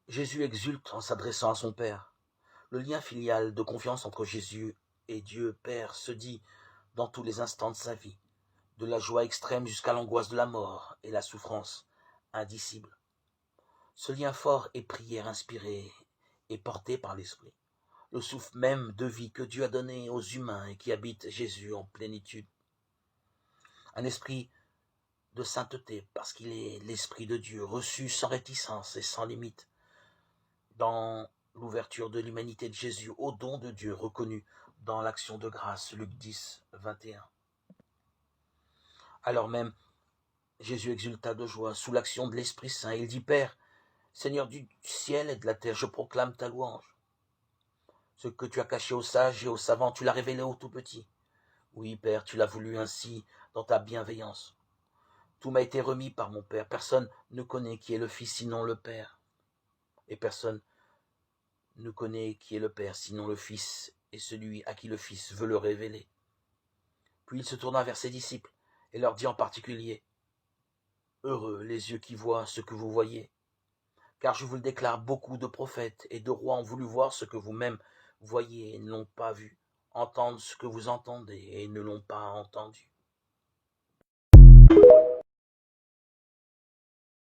Jésus exulte en s'adressant à son Père. Le lien filial de confiance entre Jésus et Dieu Père se dit dans tous les instants de sa vie, de la joie extrême jusqu'à l'angoisse de la mort et la souffrance indicible. Ce lien fort est prière inspirée et portée par l'Esprit, le souffle même de vie que Dieu a donné aux humains et qui habite Jésus en plénitude. Un esprit de sainteté parce qu'il est l'Esprit de Dieu, reçu sans réticence et sans limite, dans l'ouverture de l'humanité de Jésus au don de Dieu reconnu dans l'action de grâce, Luc 10, 21. Alors même, Jésus exulta de joie sous l'action de l'Esprit Saint. Il dit, Père, Seigneur du ciel et de la terre, je proclame ta louange. Ce que tu as caché aux sages et aux savants, tu l'as révélé aux tout petits. Oui, Père, tu l'as voulu ainsi dans ta bienveillance. Tout m'a été remis par mon Père. Personne ne connaît qui est le Fils sinon le Père. Et personne ne connaît qui est le Père sinon le Fils et celui à qui le Fils veut le révéler. Puis il se tourna vers ses disciples et leur dit en particulier, heureux les yeux qui voient ce que vous voyez, car je vous le déclare, beaucoup de prophètes et de rois ont voulu voir ce que vous-même voyez et ne l'ont pas vu, entendre ce que vous entendez et ne l'ont pas entendu.